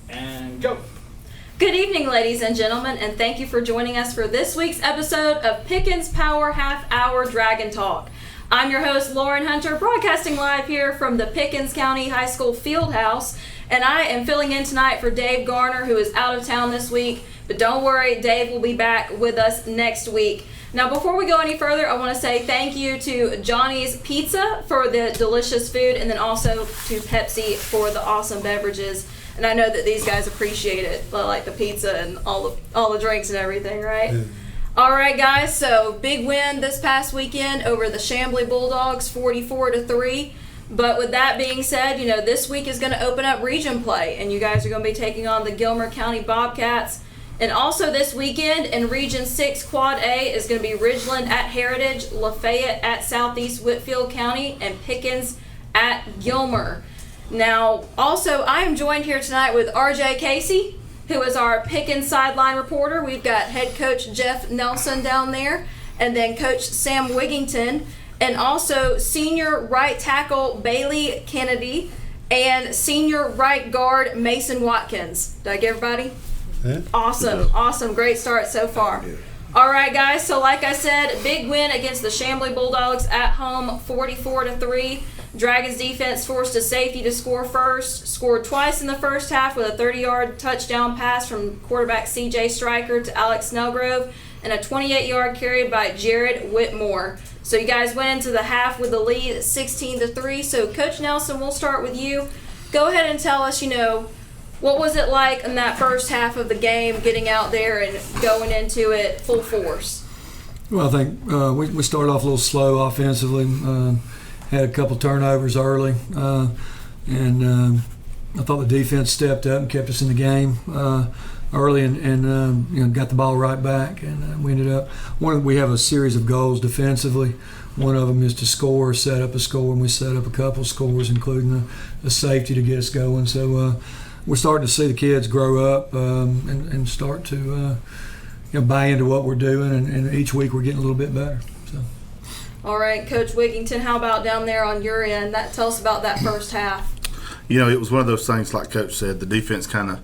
And go. Good evening, ladies and gentlemen, and thank you for joining us for this week's episode of Pickens Power Half Hour Dragon Talk. I'm your host, Lauren Hunter, broadcasting live here from the Pickens County High School Fieldhouse, and I am filling in tonight for Dave Garner, who is out of town this week, but don't worry, Dave will be back with us next week. Now, before we go any further, I want to say thank you to Johnny's Pizza for the delicious food, and then also to Pepsi for the awesome beverages. And I know that these guys appreciate it, like the pizza and all the drinks and everything, right? Yeah. All right, guys. So big win this past weekend over the Chamblee Bulldogs, 44-3. But with that being said, this week is going to open up region play, and you guys are going to be taking on the Gilmer County Bobcats. And also this weekend in Region 6 Quad A is going to be Ridgeland at Heritage, Lafayette at Southeast Whitfield County, and Pickens at Gilmer. Now, also, I am joined here tonight with RJ Casey, who is our Pickens sideline reporter. We've got head coach Jeff Nelson down there, and then Coach Sam Wigington, and also senior right tackle Bailey Cannady, and senior right guard Mason Watkins. Did I get everybody? Yeah. Awesome. Great start so far. Yeah. All right, guys. So like I said, big win against the Chamblee Bulldogs at home, 44-3. Dragons defense forced a safety to score first, scored twice in the first half with a 30-yard touchdown pass from quarterback C.J. Stryker to Alex Snellgrove and a 28-yard carry by Jarod Whitmore. So you guys went into the half with the lead 16-3. So Coach Nelson, we'll start with you. Go ahead and tell us, what was it like in that first half of the game, getting out there and going into it full force? Well, I think we started off a little slow offensively. Had a couple turnovers early, and I thought the defense stepped up and kept us in the game early, and got the ball right back. And we ended up we have a series of goals defensively. One of them is to set up a score, and we set up a couple scores, including a safety to get us going. So we're starting to see the kids grow up and start to buy into what we're doing, and each week we're getting a little bit better. So. All right, Coach Wigington, how about down there on your end? Tell us about that first half. It was one of those things, like Coach said, the defense kind of,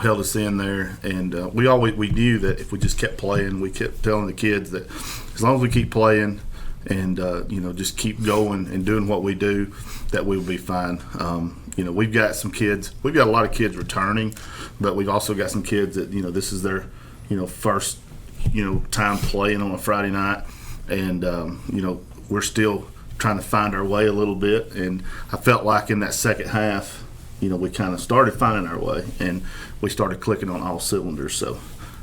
held us in there, and we knew that if we just kept playing, we kept telling the kids that as long as we keep playing and just keep going and doing what we do, that we'll be fine. We've got a lot of kids returning, but we've also got some kids that this is their first time playing on a Friday night. And, we're still trying to find our way a little bit. And I felt like in that second half, we kind of started finding our way, and we started clicking on all cylinders. So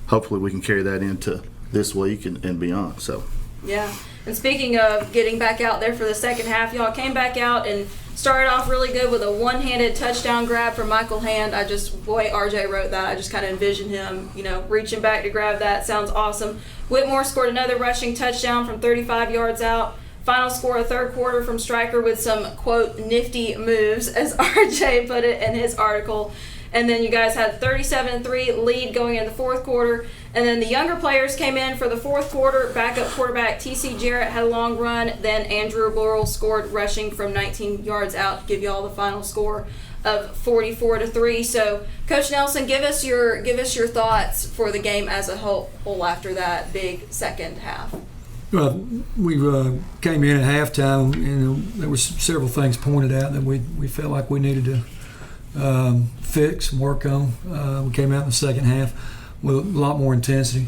hopefully we can carry that into this week and beyond. So. Yeah. And speaking of getting back out there for the second half, y'all came back out and started off really good with a one-handed touchdown grab from Michael Hand. Boy, RJ wrote that. I just kind of envisioned him, reaching back to grab that. Sounds awesome. Whitmore scored another rushing touchdown from 35 yards out. Final score of third quarter from Stryker with some, quote, nifty moves, as RJ put it in his article. And then you guys had 37-3 lead going in the fourth quarter. And then the younger players came in for the fourth quarter. Backup quarterback T.C. Jarrett had a long run. Then Andrew Laurel scored rushing from 19 yards out to give you all the final score of 44-3. So, Coach Nelson, give us your thoughts for the game as a whole after that big second half. Well, we came in at halftime. There were several things pointed out that we felt like we needed to fix and work on. We came out in the second half with a lot more intensity,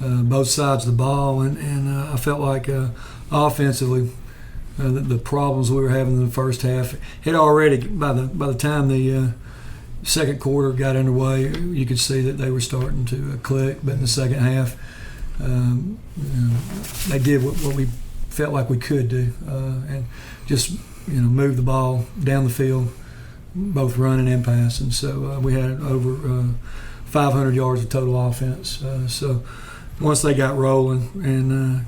both sides of the ball, and I felt like offensively the problems we were having in the first half had already, by the time the second quarter got underway, you could see that they were starting to click. But in the second half, they did what we felt like we could do, and just move the ball down the field, both running and passing. So we had over 500 yards of total offense. So once they got rolling and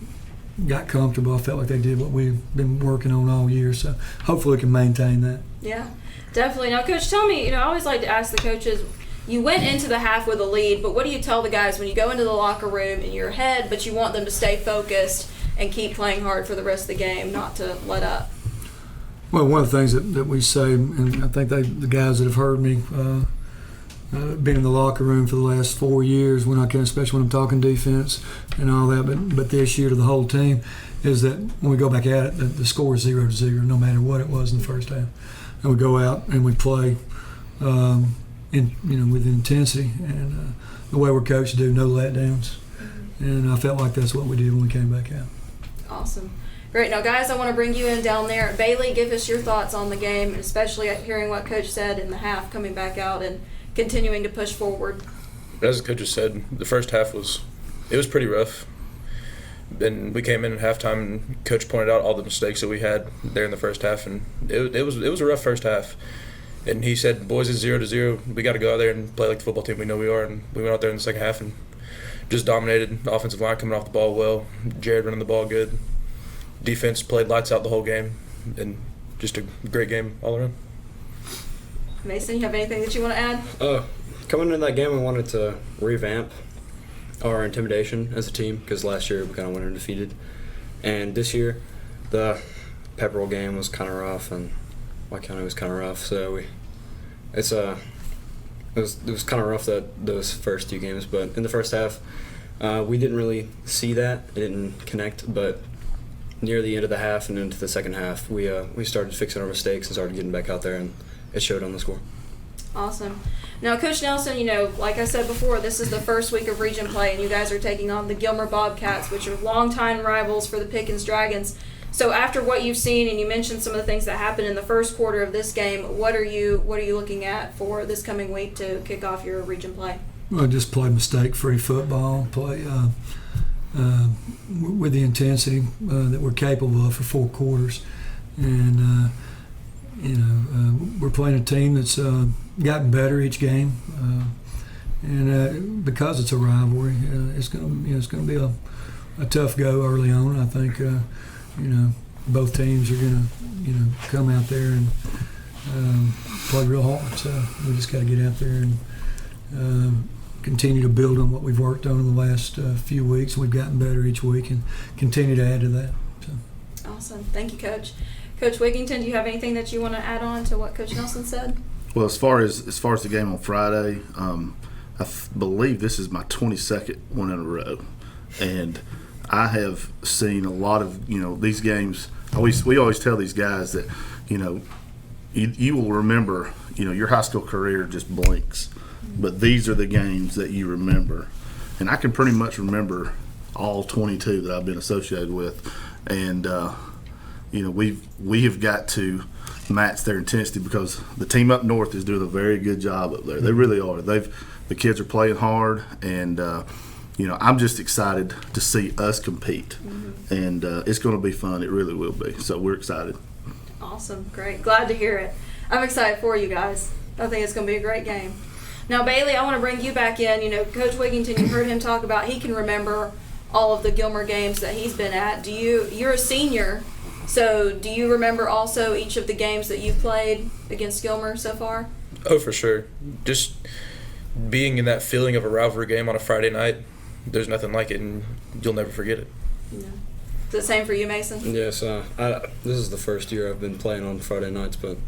got comfortable, I felt like they did what we've been working on all year. So hopefully we can maintain that. Yeah, definitely. Now, Coach, tell me, I always like to ask the coaches, you went into the half with a lead, but what do you tell the guys when you go into the locker room and you're ahead, but you want them to stay focused and keep playing hard for the rest of the game, not to let up? Well, one of the things that we say, and I think the guys that have heard me been in the locker room for the last 4 years, especially when I'm talking defense and all that. But this year to the whole team is that when we go back at it, the score is 0-0, no matter what it was in the first half, and we go out and we play, with intensity and the way we're coached to do, no letdowns. And I felt like that's what we did when we came back out. Awesome. Great. Now, guys, I want to bring you in down there. Bailey, give us your thoughts on the game, especially hearing what Coach said in the half, coming back out and continuing to push forward. As the coach said, the first half was pretty rough. Then we came in at halftime, and Coach pointed out all the mistakes that we had there in the first half, and it was a rough first half. And he said, "Boys, it's 0-0. We got to go out there and play like the football team we know we are." And we went out there in the second half and just dominated. The offensive line coming off the ball well. Jarod running the ball good. Defense played lights out the whole game, and just a great game all around. Mason, you have anything that you want to add? Coming into that game, we wanted to revamp our intimidation as a team because last year we kind of went undefeated. And this year, the Pepperell game was kind of rough, and White County was kind of rough. So it was kind of rough those first two games. But in the first half, we didn't really see that. It didn't connect. But near the end of the half and into the second half, we started fixing our mistakes and started getting back out there, and it showed on the score. Awesome. Now, Coach Nelson, like I said before, this is the first week of region play, and you guys are taking on the Gilmer Bobcats, which are longtime rivals for the Pickens Dragons. So after what you've seen, and you mentioned some of the things that happened in the first quarter of this game, what are you looking at for this coming week to kick off your region play? Well, just play mistake-free football, play with the intensity that we're capable of for 4 quarters. And, we're playing a team that's gotten better each game. And because it's a rivalry, it's going to be a tough go early on. I think, both teams are going to, come out there and play real hard. So we just got to get out there and continue to build on what we've worked on in the last few weeks. We've gotten better each week and continue to add to that. So. Awesome. Thank you, Coach. Coach Wigington, do you have anything that you want to add on to what Coach Nelson said? Well, as far as the game on Friday, I believe this is my 22nd one in a row, and I have seen a lot of these games. We always tell these guys that you will remember your high school career just blinks, but these are the games that you remember, and I can pretty much remember all 22 that I've been associated with, and we have got to match their intensity because the team up north is doing a very good job up there. They really are. The kids are playing hard, and I'm just excited to see us compete, and it's going to be fun. It really will be. So we're excited. Awesome, great, glad to hear it. I'm excited for you guys. I think it's going to be a great game. Now, Bailey, I want to bring you back in. Coach Wigington, you heard him talk about he can remember all of the Gilmer games that he's been at. You're a senior. So do you remember also each of the games that you've played against Gilmer so far? Oh, for sure. Just being in that feeling of a rivalry game on a Friday night, there's nothing like it, and you'll never forget it. Yeah. Is it the same for you, Mason? Yes. This is the first year I've been playing on Friday nights, but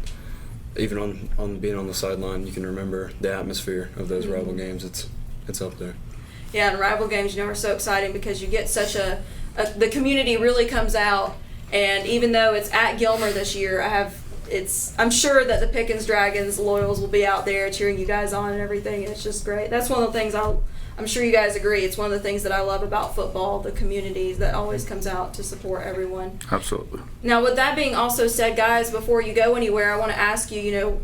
even on being on the sideline, you can remember the atmosphere of those rival games. It's up there. Yeah, and rival games, are so exciting because you get such the community really comes out. And even though it's at Gilmer this year, I'm sure that the Pickens Dragons loyals will be out there cheering you guys on and everything. And it's just great. That's one of the things I'm sure you guys agree. It's one of the things that I love about football, the community that always comes out to support everyone. Absolutely. Now, with that being also said, guys, before you go anywhere, I want to ask you,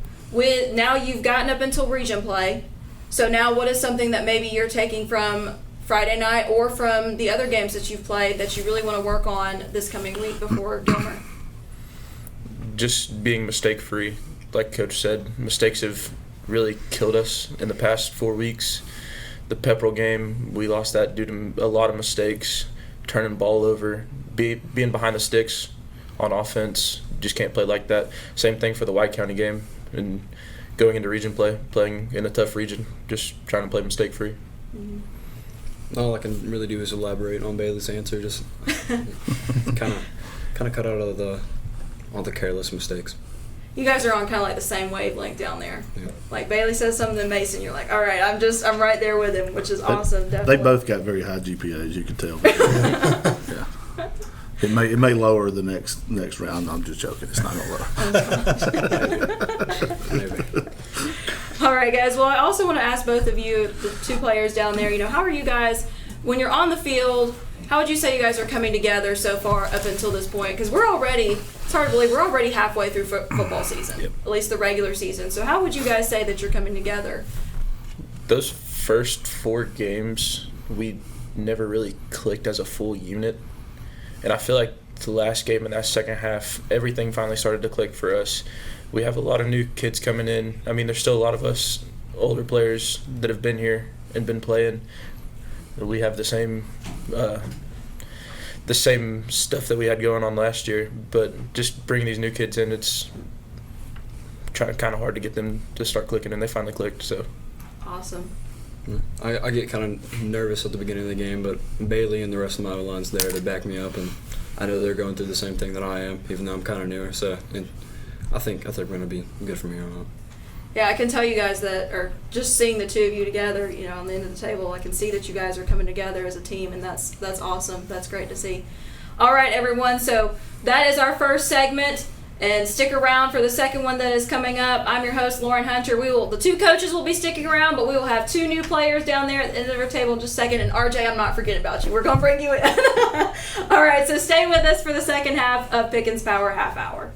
now you've gotten up until region play. So now what is something that maybe you're taking from Friday night or from the other games that you've played that you really want to work on this coming week before Gilmer? Just being mistake-free. Like Coach said, mistakes have really killed us in the past 4 weeks. The Pepperell game, we lost that due to a lot of mistakes, turning ball over, being behind the sticks on offense. Just can't play like that. Same thing for the White County game and going into region play, playing in a tough region, just trying to play mistake-free. Mm-hmm. All I can really do is elaborate on Bailey's answer. Just kind of cut out all the careless mistakes. you guys are on kind of like the same wavelength down there. Yeah. Like Bailey says something to Mason, you're like, all right, I'm right there with him, which is awesome. Definitely. They both got very high GPAs, you can tell. Yeah. It may lower the next round. I'm just joking. It's not gonna lower. All right, guys. Well, I also want to ask both of you, the two players down there, how are you guys when you're on the field? How would you say you guys are coming together so far up until this point? Because it's hard to believe, we're already halfway through football season, Yep. at least the regular season. So how would you guys say that you're coming together? Those first 4 games, we never really clicked as a full unit. And I feel like the last game in that second half, everything finally started to click for us. We have a lot of new kids coming in. I mean, there's still a lot of us older players that have been here and been playing. We have the same stuff that we had going on last year, but just bringing these new kids in, it's kind of hard to get them to start clicking, and they finally clicked. So Awesome. I get kind of nervous at the beginning of the game, but Bailey and the rest of my line's there to back me up, and I know they're going through the same thing that I am, even though I'm kind of newer. So, and I think we're going to be good from here on out. Yeah, I can tell you guys that, or just seeing the two of you together, on the end of the table, I can see that you guys are coming together as a team, and that's awesome. That's great to see. All right, everyone. So that is our first segment, and stick around for the second one that is coming up. I'm your host, Lauren Hunter. The 2 coaches will be sticking around, but we will have 2 new players down there at the end of our table in just a second. And RJ, I'm not forgetting about you. We're gonna bring you in. All right, so stay with us for the second half of Pickens Power Half Hour.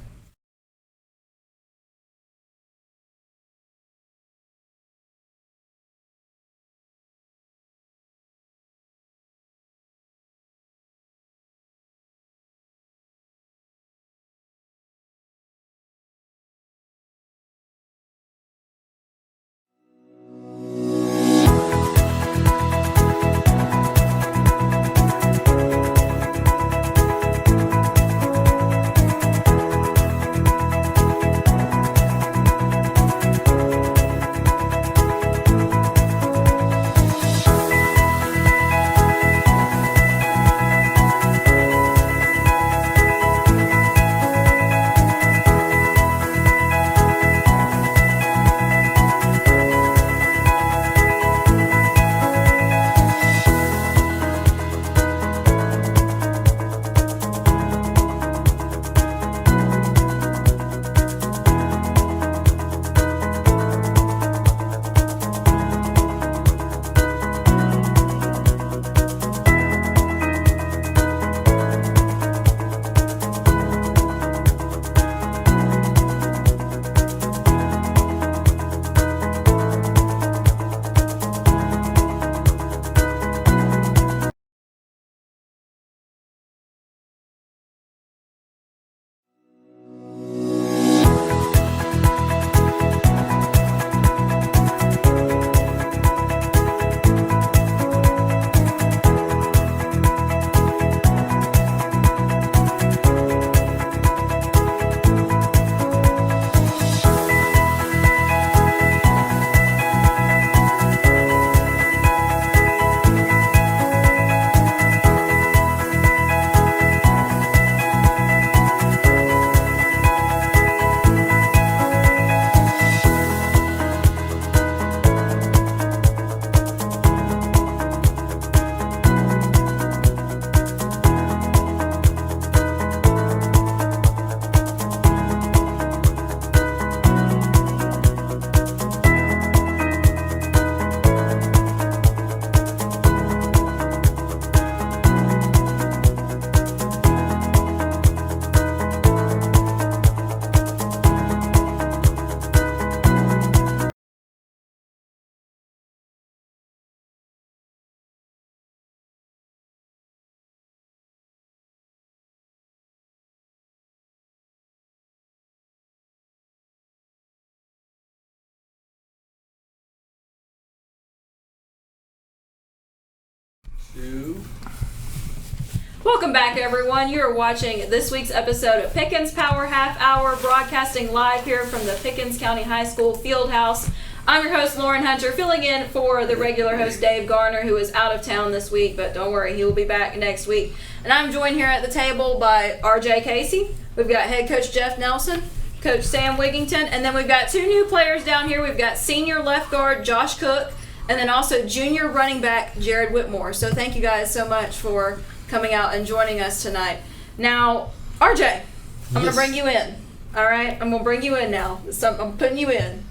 Welcome back, everyone. You are watching this week's episode of Pickens Power Half Hour, broadcasting live here from the Pickens County High School Fieldhouse. I'm your host, Lauren Hunter, filling in for the regular host, Dave Garner, who is out of town this week, but don't worry, he will be back next week. And I'm joined here at the table by RJ Casey. We've got head coach Jeff Nelson, Coach Sam Wigington. And then we've got 2 new players down here. We've got senior left guard Josh Cook, and then also junior running back Jarod Whitmore. So thank you guys so much for coming out and joining us tonight. Now, RJ, I'm going to bring you in. All right? I'm going to bring you in now. So I'm putting you in.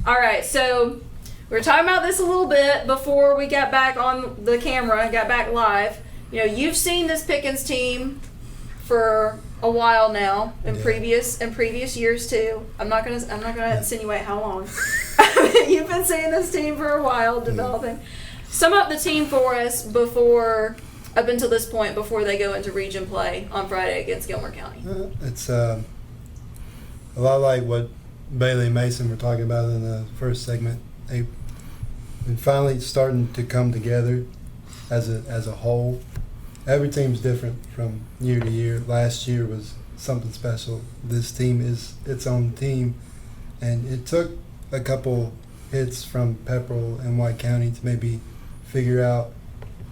All right. So we were talking about this a little bit before we got back on the camera, got back live. You know, you've seen this Pickens team for a while now in previous years too. I'm not gonna insinuate how long. You've been seeing this team for a while developing. Sum up the team for us up until this point before they go into region play on Friday against Gilmer County. It's a lot like what Bailey and Mason were talking about in the first segment. They've been finally starting to come together as a whole. Every team's different from year to year. Last year was something special. This team is its own team, and it took a couple hits from Pepperell and White County to maybe figure out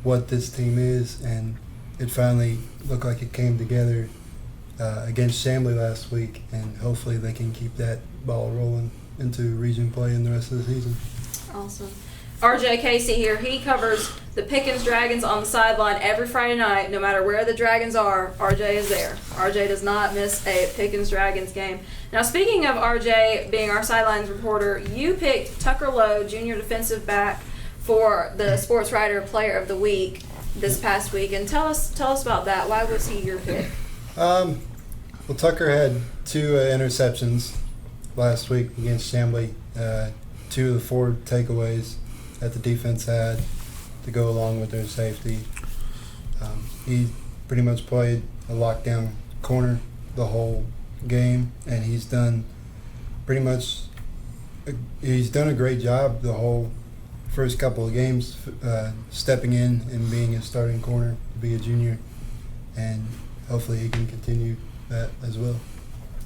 what this team is, and it finally looked like it came together against Chamblee last week, and hopefully they can keep that ball rolling into region play in the rest of the season. Awesome. RJ Casey here. He covers the Pickens Dragons on the sideline every Friday night. No matter where the Dragons are, RJ is there. RJ does not miss a Pickens Dragons game. Now, speaking of RJ being our sidelines reporter, you picked Tucker Lowe, junior defensive back, for the Sports Writer Player of the Week this past week. And tell us about that. Why was he your pick? Well, Tucker had 2 interceptions last week against Chamblee. 2 of the 4 takeaways that the defense had to go along with their safety. He pretty much played a lockdown corner the whole game, and he's done a great job the whole first couple of games, stepping in and being a starting corner to be a junior, and hopefully he can continue that as well.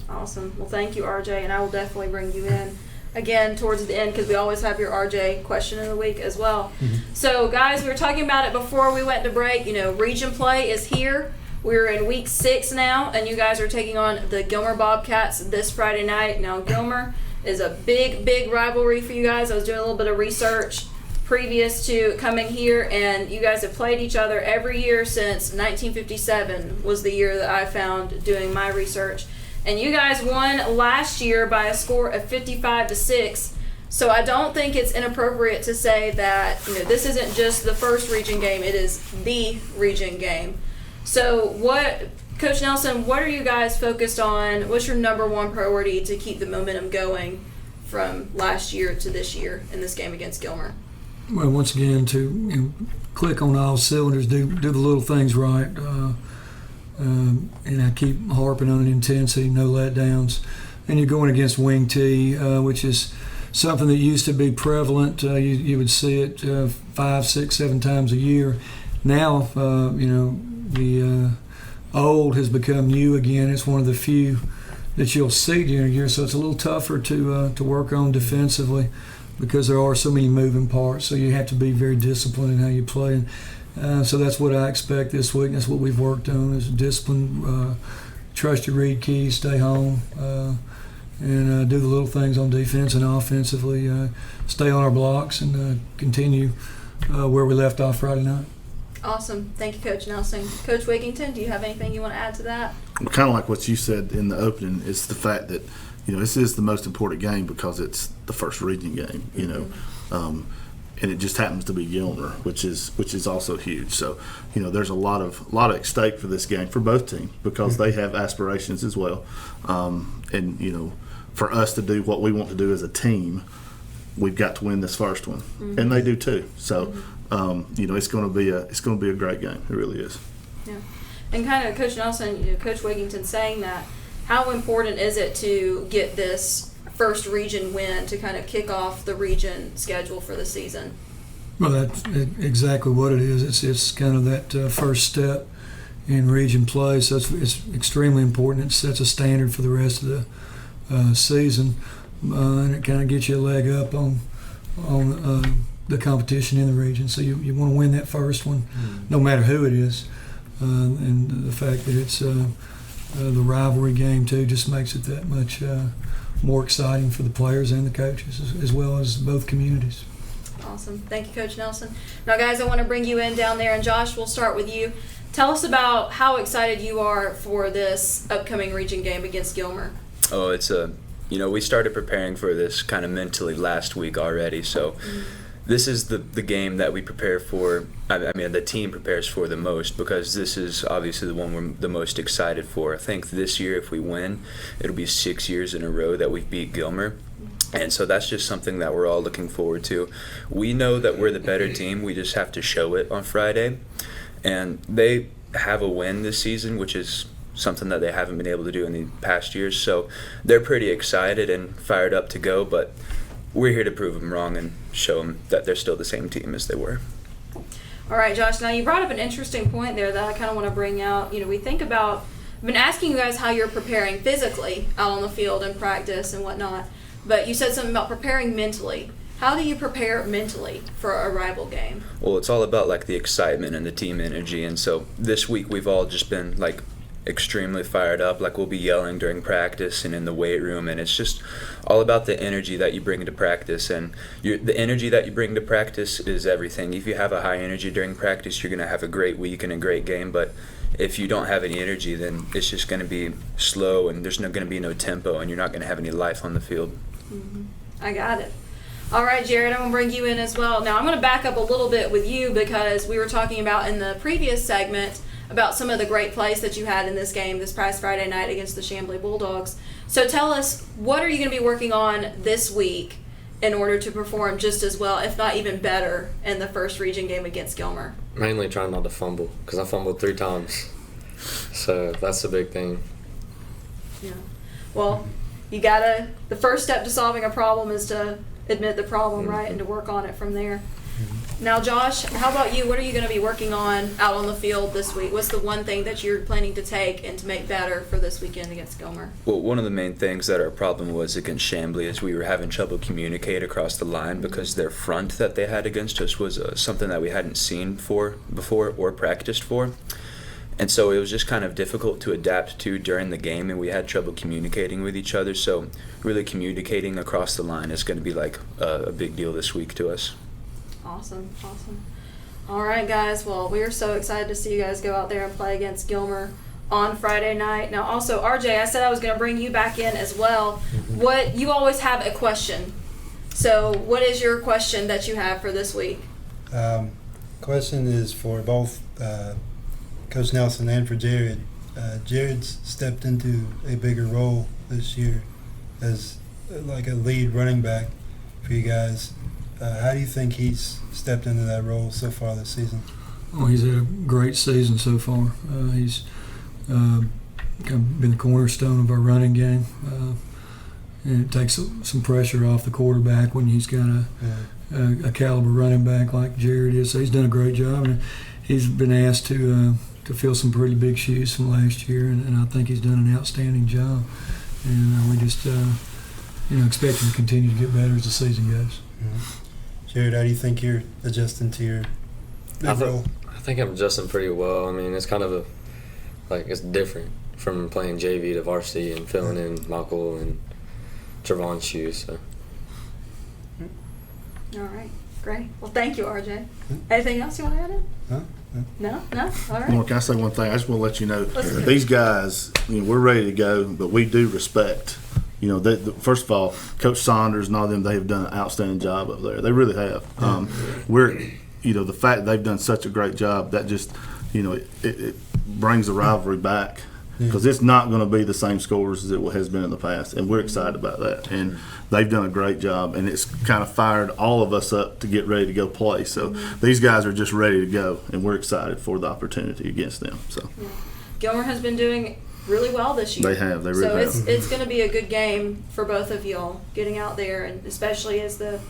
Awesome. Well, thank you, RJ, and I will definitely bring you in again towards the end because we always have your RJ question of the week as well. So, guys, we were talking about it before we went to break. You know, region play is here. We're in week 6 now, and you guys are taking on the Gilmer Bobcats this Friday night. Now, Gilmer is a big rivalry for you guys. I was doing a little bit of research previous to coming here, and you guys have played each other every year since 1957 was the year that I found doing my research. And you guys won last year by a score of 55-6. So I don't think it's inappropriate to say that, you know, this isn't just the first region game, it is the region game. So Coach Nelson, what are you guys focused on? What's your number one priority to keep the momentum going from last year to this year in this game against Gilmer? Well, once again, to click on all cylinders, do the little things right. And I keep harping on intensity, no letdowns. And you're going against wing T, which is something that used to be prevalent. You would see it 5, 6, 7 times a year. Now, the old has become new again. It's one of the few that you'll see during a year, so it's a little tougher to work on defensively because there are so many moving parts. So you have to be very disciplined in how you play. So that's what I expect this week. That's what we've worked on is discipline, trust your read keys, stay home, and do the little things on defense and offensively. Stay on our blocks and continue where we left off Friday night. Awesome. Thank you, Coach Nelson. Coach Wigington, do you have anything you want to add to that? Well, kind of like what you said in the opening, it's the fact that, this is the most important game because it's the first region game, and it just happens to be Gilmer, which is also huge. So, there's a lot at stake for this game for both teams because they have aspirations as well. And for us to do what we want to do as a team, we've got to win this first one, and they do too. So, it's going to be a great game. It really is. Yeah, and kind of Coach Nelson, Coach Wigington saying that. How important is it to get this first region win to kind of kick off the region schedule for the season? Well, that's exactly what it is. It's kind of that first step in region play, so it's extremely important. It sets a standard for the rest of the season, and it kind of gets you a leg up on the competition in the region. So you want to win that first one, no matter who it is, and the fact that it's the rivalry game too just makes it that much more exciting for the players and the coaches, as well as both communities. Awesome. Thank you, Coach Nelson. Now, guys, I want to bring you in down there, and Josh, we'll start with you. Tell us about how excited you are for this upcoming region game against Gilmer. Oh, it's we started preparing for this kind of mentally last week already, so this is the game that we prepare for. I mean, the team prepares for the most, because this is obviously the one we're the most excited for. I think this year, if we win, it'll be 6 years in a row that we beat Gilmer. And so that's just something that we're all looking forward to. We know that we're the better team. We just have to show it on Friday. And they have a win this season, which is something that they haven't been able to do in the past years. So they're pretty excited and fired up to go, but we're here to prove them wrong and show them that they're still the same team as they were. All right, Josh, now you brought up an interesting point there that I kind of want to bring out. We think about, I've been asking you guys how you're preparing physically out on the field and practice and whatnot, but you said something about preparing mentally. How do you prepare mentally for a rival game? Well, it's all about like the excitement and the team energy, and so this week we've all just been like extremely fired up. Like, we'll be yelling during practice and in the weight room, and it's just all about the energy that you bring to practice. And the energy that you bring to practice is everything. If you have a high energy during practice, you're going to have a great week and a great game. But if you don't have any energy, then it's just going to be slow, and there's going to be no tempo, and you're not going to have any life on the field. Mm-hmm. I got it. All right, Jarod, I'm going to bring you in as well. Now, I'm going to back up a little bit with you, because we were talking about in the previous segment about some of the great plays that you had in this game this past Friday night against the Chamblee Bulldogs. So tell us, what are you going to be working on this week in order to perform just as well, if not even better, in the first region game against Gilmer? Mainly trying not to fumble, because I fumbled 3 times. So that's the big thing. Yeah. Well, the first step to solving a problem is to admit the problem, right, and to work on it from there. Now, Josh, how about you? What are you going to be working on out on the field this week? What's the one thing that you're planning to take and to make better for this weekend against Gilmer? Well, one of the main things that our problem was against Chamblee is we were having trouble communicate across the line, because their front that they had against us was something that we hadn't seen before or practiced for. And so it was just kind of difficult to adapt to during the game, and we had trouble communicating with each other. So really communicating across the line is going to be like a big deal this week to us. Awesome. All right, guys. Well, we are so excited to see you guys go out there and play against Gilmer on Friday night. Now, also, RJ, I said I was going to bring you back in as well. You always have a question. So what is your question that you have for this week? Question is for both Coach Nelson and for Jarod. Jarod's stepped into a bigger role this year as like a lead running back for you guys. How do you think he's stepped into that role so far this season? Oh, he's had a great season so far. He's kind of been the cornerstone of our running game, and it takes some pressure off the quarterback when he's got a caliber running back like Jarod is. So he's done a great job, and he's been asked to fill some pretty big shoes from last year, and I think he's done an outstanding job. And we just expect him to continue to get better as the season goes. Jarod, how do you think you're adjusting to your role? I think I'm adjusting pretty well. I mean, it's kind of it's different from playing JV to varsity and filling in Michael and Trevon's shoes. So. All right, great. Well, thank you, RJ. Anything else you want to add in? No? All right. More, can I say one thing? I just want to let you know, these guys, we're ready to go, but we do respect. First of all, Coach Saunders and all of them, they have done an outstanding job up there. They really have. The fact they've done such a great job, that just, it brings the rivalry back, because it's not going to be the same scores as it has been in the past, and we're excited about that. And they've done a great job, and it's kind of fired all of us up to get ready to go play. So these guys are just ready to go, and we're excited for the opportunity against them. So Gilmer has been doing really well this year. They have. They really have. So it's going to be a good game for both of y'all getting out there, and especially as the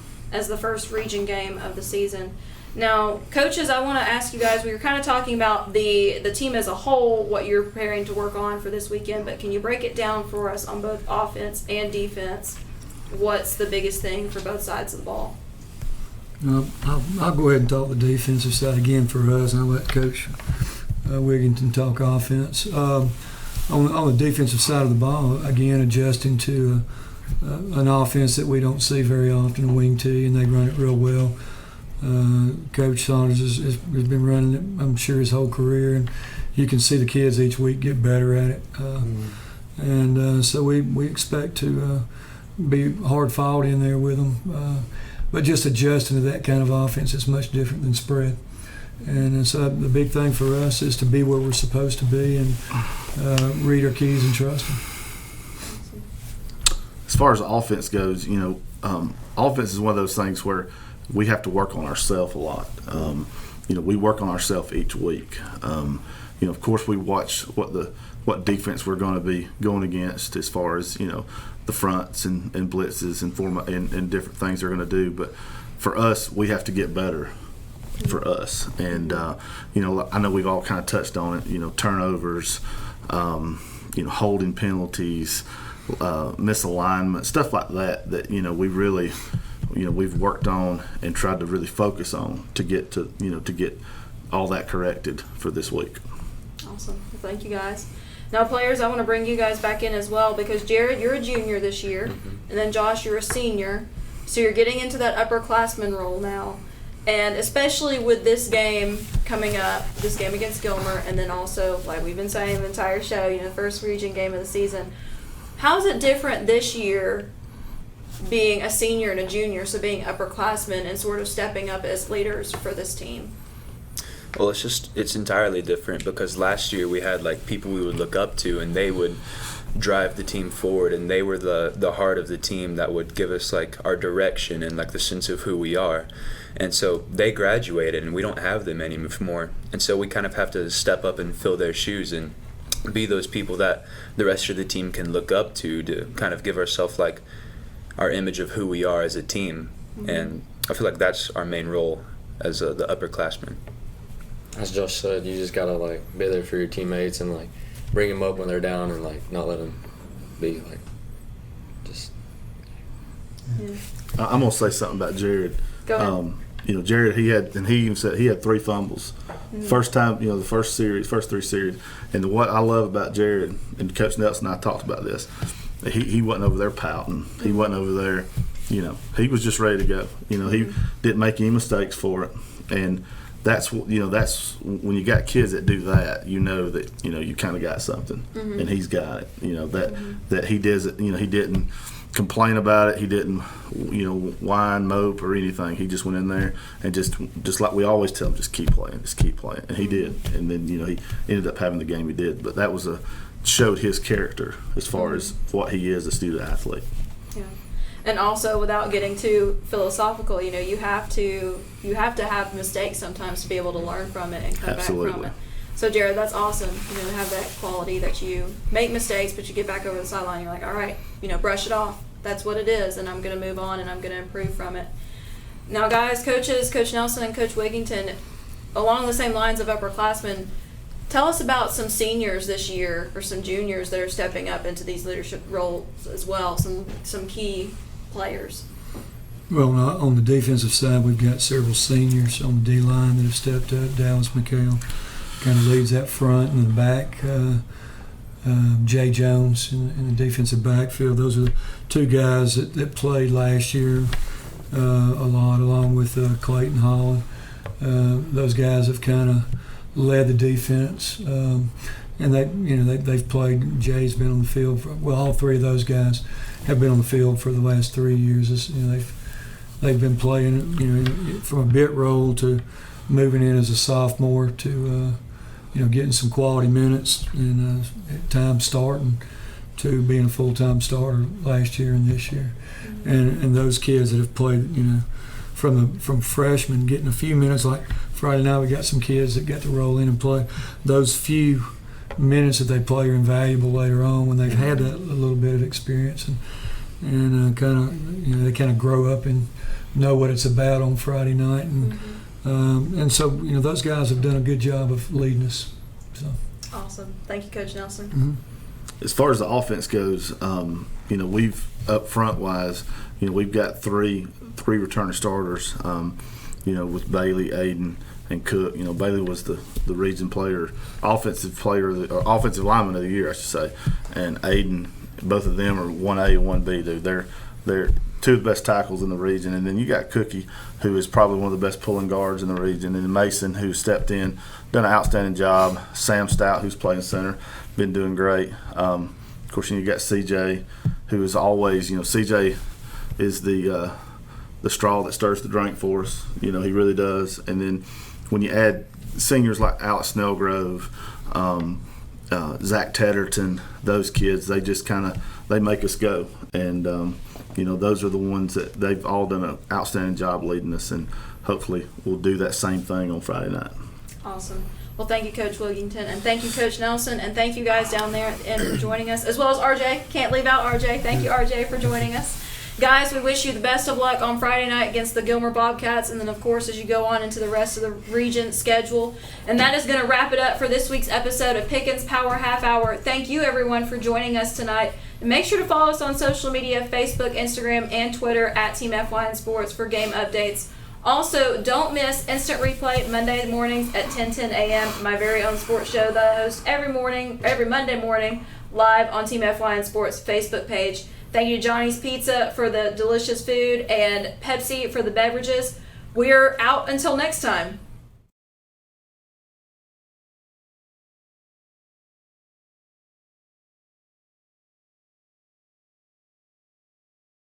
first region game of the season. Now, coaches, I want to ask you guys, we were kind of talking about the team as a whole, what you're preparing to work on for this weekend, but can you break it down for us on both offense and defense? What's the biggest thing for both sides of the ball? I'll go ahead and talk the defensive side again for us, and I'll let Coach Wigginton talk offense. on the defensive side of the ball, again, adjusting to an offense that we don't see very often, a wing tee, and they run it real well. Coach Saunders has been running it, I'm sure, his whole career, and you can see the kids each week get better at it. And so we expect to be hard fought in there with them. But just adjusting to that kind of offense is much different than spread. And so the big thing for us is to be where we're supposed to be and read our keys and trust them. As far as the offense goes, offense is one of those things where we have to work on ourselves a lot. We work on ourselves each week. Of course, we watch what defense we're going to be going against as far as the fronts and blitzes and different things they're going to do. But for us, we have to get better. For us, and I know we've all kind of touched on it. Turnovers, holding penalties, misalignment, stuff like that. That we really, we've worked on and tried to really focus on to get all that corrected for this week. Awesome. Well, thank you guys. Now, players, I want to bring you guys back in as well because Jarod, you're a junior this year, and then Josh, you're a senior, so you're getting into that upperclassman role now. And especially with this game coming up, this game against Gilmer, and then also, like we've been saying the entire show, first region game of the season. How's it different this year being a senior and a junior, so being upperclassmen and sort of stepping up as leaders for this team? Well, it's entirely different because last year we had people we would look up to and they would drive the team forward and they were the heart of the team that would give us our direction and the sense of who we are. And so they graduated and we don't have them anymore. And so we kind of have to step up and fill their shoes and be those people that the rest of the team can look up to kind of give ourselves our image of who we are as a team. Mm-hmm. And I feel like that's our main role as the upperclassmen. As Josh said, you just gotta be there for your teammates and bring them up when they're down and not let them be just. Yeah. I'm gonna say something about Jarod. Go ahead. Jarod, he even said he had 3 fumbles. Mm-hmm. First time, the first 3 series. And what I love about Jarod, and Coach Nelson and I talked about this, he wasn't over there pouting. He wasn't over there, he was just ready to go. He didn't make any mistakes for it. And that's when you got kids that do that, that you kind of got something, mm-hmm. and he's got it. That he does it. He didn't complain about it. He didn't whine, mope, or anything. He just went in there and just like we always tell him, just keep playing, and he did. And then he ended up having the game he did. But that was showed his character as far as what he is, a student athlete. Yeah. And also, without getting too philosophical, you have to have mistakes sometimes to be able to learn from it and come Absolutely. Back from it. So, Jarod, that's awesome. To have that quality that you make mistakes, but you get back over the sideline. You're like, all right, brush it off. That's what it is, and I'm going to move on and I'm going to improve from it. Now, guys, coaches, Coach Nelson and Coach Wigington, along the same lines of upperclassmen, tell us about some seniors this year or some juniors that are stepping up into these leadership roles as well. Some key players. Well, on the defensive side, we've got several seniors on the D-line that have stepped up. Dallas McHale kind of leads that front and the back. Jay Jones in the defensive backfield. Those are the 2 guys that played last year a lot, along with Clayton Holland. Those guys have kind of led the defense. And they've played. Jay's been on the field all 3 of those guys have been on the field for the last 3 years. They've been playing, from a bit role to moving in as a sophomore to getting some quality minutes and at times starting to being a full-time starter last year and this year. And those kids that have played, from freshmen getting a few minutes, like Friday night we got some kids that got to roll in and play. Those few minutes that they play are invaluable later on when they've had that a little bit of experience and they kind of grow up and know what it's about on Friday night and so those guys have done a good job of leading us. So awesome. Thank you, Coach Nelson. Mm-hmm. As far as the offense goes, we've up front wise, we've got three returning starters. With Bailey, Aiden, and Cook. You know, Bailey was the region player, offensive lineman of the year, I should say, and Aiden. Both of them are 1A and 1B, dude. They're two of the best tackles in the region. And then you got Cookie, who is probably one of the best pulling guards in the region, and Mason, who stepped in, done an outstanding job. Sam Stout, who's playing center, been doing great. Of course, you got CJ, who is always, CJ is the straw that stirs the drink for us. He really does. And then when you add seniors like Alex Snellgrove, Zach Tedderton, those kids, they just they make us go. And, those are the ones that they've all done an outstanding job leading us, and hopefully we'll do that same thing on Friday night. Awesome. Well, thank you, Coach Wigington, and thank you, Coach Nelson, and thank you guys down there at the end for joining us, as well as RJ. Can't leave out RJ. Thank you, RJ, for joining us. Guys, we wish you the best of luck on Friday night against the Gilmer Bobcats, and then, of course, as you go on into the rest of the region schedule. And that is going to wrap it up for this week's episode of Pickens Power Half Hour. Thank you, everyone, for joining us tonight. And make sure to follow us on social media, Facebook, Instagram, and Twitter at Team FYN Sports for game updates. Also, don't miss Instant Replay Monday mornings at 10:10 a.m., my very own sports show that I host every Monday morning, live on Team FYN Sports Facebook page. Thank you to Johnny's Pizza for the delicious food and Pepsi for the beverages. We're out until next time.